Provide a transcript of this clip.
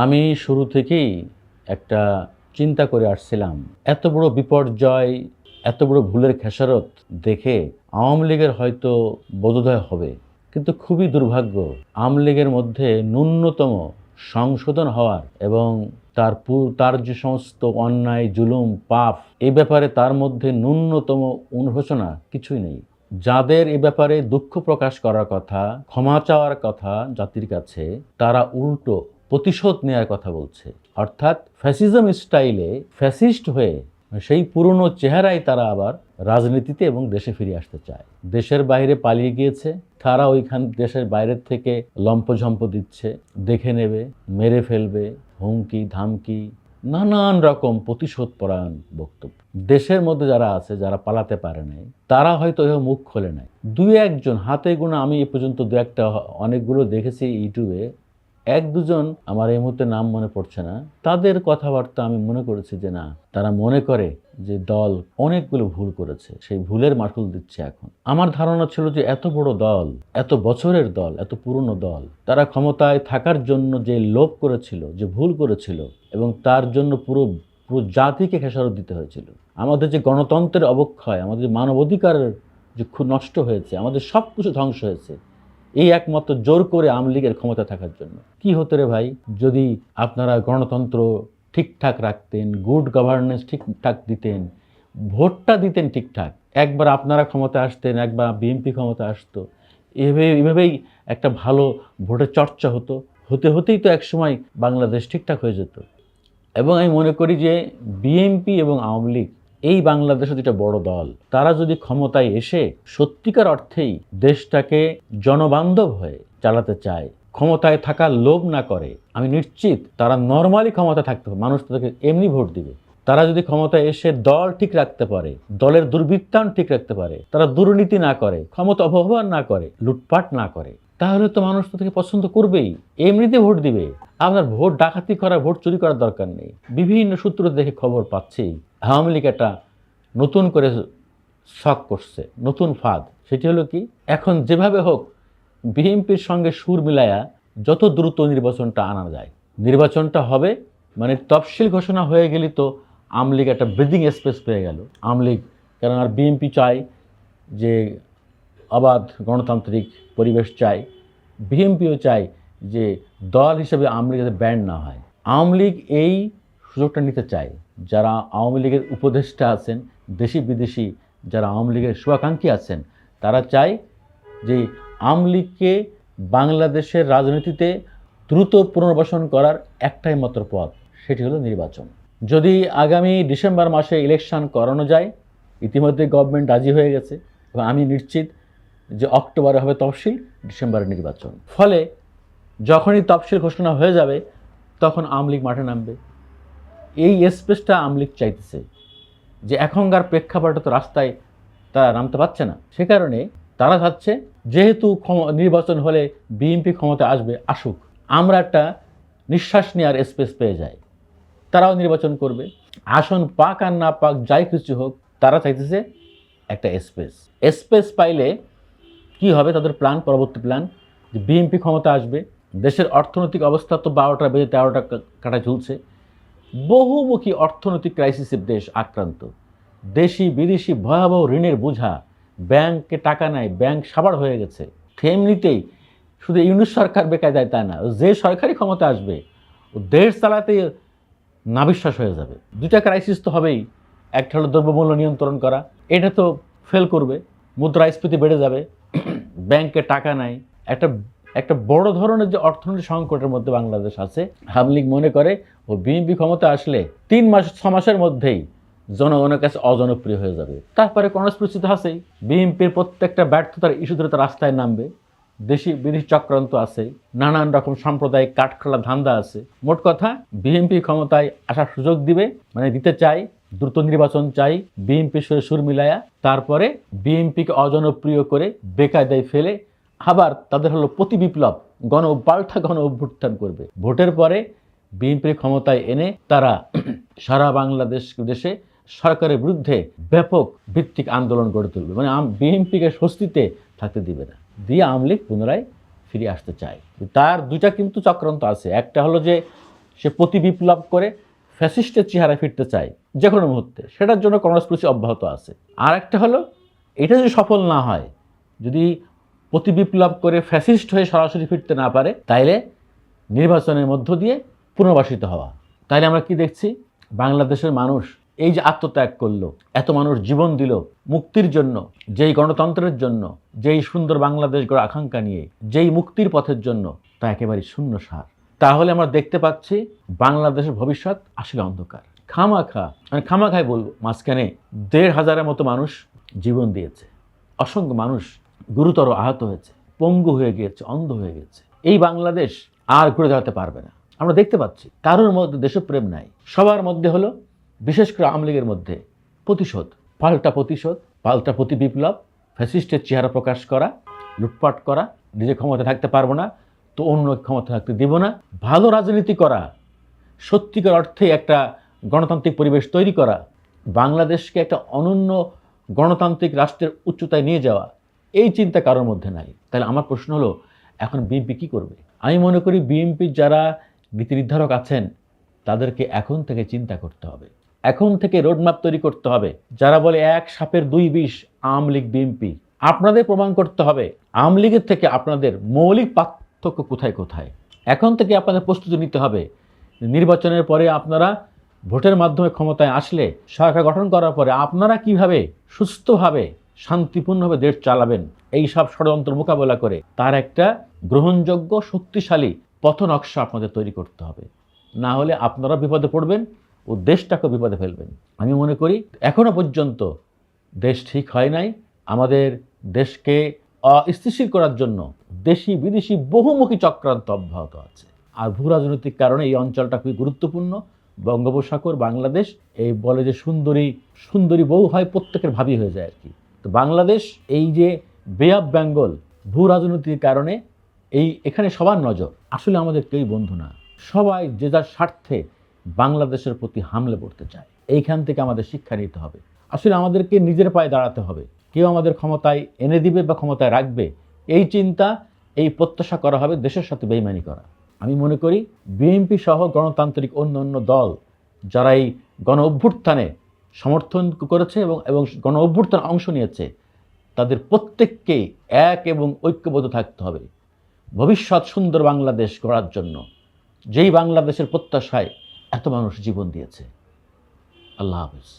আমি শুরু থেকেই একটা চিন্তা করে আসছিলাম, এত বড় বিপর্যয়, এত বড় ভুলের খেসারত দেখে আওয়ামী লীগের হয়তো বোধোদয় হবে। কিন্তু খুবই দুর্ভাগ্য, আওয়ামী লীগের মধ্যে ন্যূনতম সংশোধন হওয়ার এবং তার যে সমস্ত অন্যায়, জুলুম, পাপ, এই ব্যাপারে তার মধ্যে ন্যূনতম অনুশোচনা কিছুই নেই। যাদের এ ব্যাপারে দুঃখ প্রকাশ করার কথা, ক্ষমা চাওয়ার কথা জাতির কাছে, তারা উল্টো প্রতিশোধ নেওয়ার কথা বলছে। অর্থাৎ ফ্যাসিজম স্টাইলে ফ্যাসিস্ট হয়ে সেই পুরনো চেহারায় তারা আবার রাজনীতিতে এবং দেশে ফিরে আসতে চায়। দেশের বাইরে পালিয়ে গিয়েছে, তারা ওইখান দেশের বাইরের থেকে লম্পঝম্প দিচ্ছে, দেখে নেবে, মেরে ফেলবে, হুমকি ধামকি, নানান রকম প্রতিশোধ পরায়ণ বক্তব্য। দেশের মধ্যে যারা আছে, যারা পালাতে পারে নাই, তারা হয়তো মুখ খোলে নাই। দুই একজন হাতে গোনা, আমি এ পর্যন্ত দু একটা অনেকগুলো দেখেছি ইউটিউবে, এক দুজন আমার এই মুহূর্তে নাম মনে পড়ছে না, তাদের কথাবার্তা আমি মনে করেছি যে না, তারা মনে করে যে দল অনেকগুলো ভুল করেছে, সেই ভুলের মাসুল দিচ্ছে এখন। আমার ধারণা ছিল যে এত বড় দল, এত বছরের দল, এত পুরনো দল, তারা ক্ষমতায় থাকার জন্য যে লোভ করেছিল, যে ভুল করেছিল, এবং তার জন্য পুরো পুরো জাতিকে খেসারত দিতে হয়েছিল। আমাদের যে গণতন্ত্রের অবক্ষয়, আমাদের মানবাধিকারের যে খুব নষ্ট হয়েছে, আমাদের সব কিছু ধ্বংস হয়েছে এই একমাত্র জোর করে আওয়ামী লীগের ক্ষমতা থাকার জন্য। কি হতো রে ভাই, যদি আপনারা গণতন্ত্র ঠিকঠাক রাখতেন, গুড গভর্নেন্স ঠিকঠাক দিতেন, ভোটটা দিতেন ঠিকঠাক, একবার আপনারা ক্ষমতা আসতেন, একবার বিএনপি ক্ষমতা আসতো, এভাবেই একটা ভালো ভোটের চর্চা হতো, হতেই তো একসময় বাংলাদেশ ঠিকঠাক হয়ে যেত। এবং আমি মনে করি যে বিএনপি এবং আওয়ামী লীগ এই বাংলাদেশের দুটো বড় দল, তারা যদি ক্ষমতায় এসে সত্যিকার অর্থেই দেশটাকে জনবান্ধব হয়ে চালাতে চায়, ক্ষমতায় থাকার লোভ না করে, আমি নিশ্চিত তারা নর্মালি ক্ষমতা থাকতে হবে, মানুষ তাদেরকে এমনি ভোট দিবে। তারা যদি ক্ষমতায় এসে দল ঠিক রাখতে পারে, দলের দুর্বৃত্তায়ন ঠিক রাখতে পারে, তারা দুর্নীতি না করে, ক্ষমতা অপব্যবহার না করে, লুটপাট না করে, তাহলে তো মানুষ তাদেরকে পছন্দ করবেই, এমনিতে ভোট দিবে। আপনার ভোট ডাকাতি করা, ভোট চুরি করার দরকার নেই। বিভিন্ন সূত্র দেখে খবর পাচ্ছি আওয়ামী লীগ একটা নতুন করে শখ করছে, নতুন ফাঁদ। সেটি হলো কি, এখন যেভাবে হোক বিএনপির সঙ্গে সুর মিলায়া যত দ্রুত নির্বাচনটা আনা যায়, নির্বাচনটা হবে, মানে তফসিল ঘোষণা হয়ে গেলে তো আওয়ামী লীগ একটা ব্রিদিং স্পেস পেয়ে গেল। আওয়ামী লীগ, কারণ আর বিএনপি চায় যে অবাধ গণতান্ত্রিক পরিবেশ চাই, বিএনপিও চায় যে দল হিসেবে আওয়ামী লীগ যাতে ব্যান্ড না হয়। আওয়ামী লীগ এই সুযোগটা নিতে চায়। যারা আওয়ামী লীগের উপদেষ্টা আছেন, দেশি বিদেশি যারা আওয়ামী লীগের শুভাকাঙ্ক্ষী আছেন, তারা চায় যে আওয়ামী লীগকে বাংলাদেশের রাজনীতিতে দ্রুত পুনর্বাসন করার একটাই মাত্র পথ, সেটি হলো নির্বাচন। যদি আগামী ডিসেম্বর মাসে ইলেকশন করানো যায়, ইতিমধ্যে গভর্নমেন্ট রাজি হয়ে গেছে, এবং আমি নিশ্চিত যে অক্টোবরে হবে তফসিল, ডিসেম্বরে নির্বাচন। ফলে যখনই তফসিল ঘোষণা হয়ে যাবে, তখন আওয়ামী লীগ মাঠে নামবে। এই স্পেসটা আওয়ামী লীগ চাইতেছে, যে এখনকার প্রেক্ষাপটে তো রাস্তায় তারা নামতে পারছে না। সে কারণে তারা চাচ্ছে যেহেতু নির্বাচন হলে বিএনপি ক্ষমতা আসবে, আসুক, আমরা একটা নিঃশ্বাস নেওয়ার স্পেস পেয়ে যাই। তারাও নির্বাচন করবে, আসন পাক আর না পাক, যাই কিছু হোক, তারা চাইতেছে একটা স্পেস পাইলে কি হবে, তাদের প্ল্যান, পরবর্তী প্ল্যান, যে বিএনপি ক্ষমতা আসবে, দেশের অর্থনৈতিক অবস্থা তো 12টা বেজে 13টা কাটা ঝুলছে, বহুমুখী অর্থনৈতিক ক্রাইসিসের দেশ আক্রান্ত, দেশি বিদেশি ভয়াবহ ঋণের বোঝা, ব্যাংকে টাকা নাই, ব্যাংক সাবার হয়ে গেছে। এমনিতেই শুধু ইউনিট সরকার বেকার যায় তা না, যে সরকারি ক্ষমতা আসবে ও দেশ চালাতে নাবিশ্বাস হয়ে যাবে। দুইটা ক্রাইসিস তো হবেই, একটা হলো দ্রব্যমূল্য নিয়ন্ত্রণ করা, এটা তো ফেল করবে, মুদ্রাস্ফীতি বেড়ে যাবে, ব্যাংকে টাকা নাই, একটা একটা বড় ধরনের যে অর্থনৈতিক সংকটের মধ্যে বাংলাদেশ আছে। আওয়ামী লীগ মনে করে ও বিএনপি ক্ষমতা আসলে 3 মাসের মধ্যেই জনগণের কাছে অজনপ্রিয় হয়ে যাবে। তারপরে কনস্পিরেসি আছেই, বিএনপির প্রত্যেকটা ব্যর্থতার ইস্যু ধরে তার রাস্তায় নামবে, দেশি বিদেশি চক্রান্ত আছে, নানান রকম সাম্প্রদায়িক কাঠখোলা ধান্দা আছে। মোট কথা, বিএনপি ক্ষমতায় আসার সুযোগ দিবে, মানে দিতে চাই, দ্রুত নির্বাচন চাই, বিএনপির সঙ্গে সুর মিলায়া, তারপরে বিএনপিকে অজনপ্রিয় করে বেকায়দায় ফেলে আবার তাদের হলো প্রতি বিপ্লব, গণ অভ্যুত্থান করবে। ভোটের পরে বিএনপির ক্ষমতায় এনে তারা সারা বাংলাদেশ দেশে সরকারের বিরুদ্ধে ব্যাপক ভিত্তিক আন্দোলন গড়ে তুলবে, মানে বিএনপিকে স্বস্তিতে থাকতে দিবে না, দিয়ে আওয়ামী লীগ পুনরায় ফিরে আসতে চায়। তার দুইটা কিন্তু চক্রান্ত আছে। একটা হলো যে সে প্রতি বিপ্লব করে ফ্যাসিস্টের চেহারায় ফিরতে চায় যে কোনো মুহূর্তে, সেটার জন্য কর্মসূচি অব্যাহত আছে। আর একটা হলো, এটা যদি সফল না হয়, যদি প্রতি বিপ্লব করে ফ্যাসিস্ট হয়ে সরাসরি ফিরতে না পারে, তাইলে নির্বাচনের মধ্য দিয়ে পুনর্বাসিত হওয়া। তাইলে আমরা কি দেখছি, বাংলাদেশের মানুষ এই যে আত্মত্যাগ করলো, এত মানুষ জীবন দিল মুক্তির জন্য, যেই গণতন্ত্রের জন্য, যেই সুন্দর বাংলাদেশ গড়ার আকাঙ্ক্ষা নিয়ে, যেই মুক্তির পথের জন্য, তা একেবারে শূন্যসার। তাহলে আমরা দেখতে পাচ্ছি বাংলাদেশের ভবিষ্যৎ আসলে অন্ধকার। খামাখাই বলবো, মাঝখানে ১৫০০-এর মতো মানুষ জীবন দিয়েছে, অসংখ্য মানুষ গুরুতর আহত হয়েছে, পঙ্গু হয়ে গিয়েছে, অন্ধ হয়ে গেছে। এই বাংলাদেশ আর ঘুরে দাঁড়াতে পারবে না। আমরা দেখতে পাচ্ছি কারোর মধ্যে দেশপ্রেম নাই, সবার মধ্যে হলো, বিশেষ করে আওয়ামী লীগের মধ্যে প্রতিশোধ, পাল্টা প্রতি বিপ্লব, ফ্যাসিস্টের চেহারা প্রকাশ করা, লুটপাট করা, নিজে ক্ষমতা থাকতে পারবো না তো অন্য ক্ষমতা থাকতে দেব না, ভালো রাজনীতি করা, সত্যিকার অর্থে একটা গণতান্ত্রিক পরিবেশ তৈরি করা, বাংলাদেশকে একটা অনন্য গণতান্ত্রিক রাষ্ট্রের উচ্চতায় নিয়ে যাওয়া, এই চিন্তা কারোর মধ্যে নাই। তাহলে আমার প্রশ্ন হলো, এখন বিএনপি কী করবে? আমি মনে করি বিএনপির যারা নীতি নির্ধারক আছেন তাদেরকে এখন থেকে চিন্তা করতে হবে, এখন থেকে রোডম্যাপ তৈরি করতে হবে। যারা বলে এক সাপের দুই বিষ, আওয়ামী লীগ বিএনপি, আপনাদের প্রমাণ করতে হবে আওয়ামী লীগের থেকে আপনাদের মৌলিক পার্থক্য কোথায় কোথায়। এখন থেকে আপনাদের প্রস্তুতি নিতে হবে, নির্বাচনের পরে আপনারা ভোটের মাধ্যমে ক্ষমতায় আসলে, সরকার গঠন করার পরে আপনারা কিভাবে সুস্থভাবে শান্তিপূর্ণভাবে দেশ চালাবেন, এই সব ষড়যন্ত্র মোকাবেলা করে তার একটা গ্রহণযোগ্য শক্তিশালী পথ নকশা আপনাদের তৈরি করতে হবে। না হলে আপনারা বিপদে পড়বেন ও দেশটাকেও বিপদে ফেলবেন। আমি মনে করি এখনো পর্যন্ত দেশ ঠিক হয় নাই। আমাদের দেশকে অস্থিতিশীল করার জন্য দেশি বিদেশি বহুমুখী চক্রান্ত অব্যাহত আছে। আর ভূ রাজনৈতিক কারণে এই অঞ্চলটা খুবই গুরুত্বপূর্ণ। বঙ্গোপসাগর, বাংলাদেশ, এই বলে যে সুন্দরী বউ হয় প্রত্যেকের ভাবি হয়ে যায় আর কি। তো বাংলাদেশ এই যে বে অফ বেঙ্গল, ভূ রাজনৈতিক কারণে এখানে সবার নজর। আসলে আমাদের কেউই বন্ধু না, সবাই যে যার স্বার্থে বাংলাদেশের প্রতি হামলে পড়তে চায়। এইখান থেকে আমাদের শিক্ষা নিতে হবে। আসলে আমাদেরকে নিজের পায়ে দাঁড়াতে হবে। কেউ আমাদের ক্ষমতায় এনে দিবে বা ক্ষমতায় রাখবে, এই চিন্তা, এই প্রত্যাশা করা হবে দেশের সাথে বেইমানি করা। আমি মনে করি বিএনপি সহ গণতান্ত্রিক অন্য দল যারা এই গণ অভ্যুত্থানে সমর্থন করেছে এবং গণ অভ্যুত্থানে অংশ নিয়েছে, তাদের প্রত্যেককেই এক এবং ঐক্যবদ্ধ থাকতে হবে ভবিষ্যৎ সুন্দর বাংলাদেশ গড়ার জন্য, যেই বাংলাদেশের প্রত্যাশায় এত মানুষ জীবন দিয়েছে। আল্লাহ হাফেজ।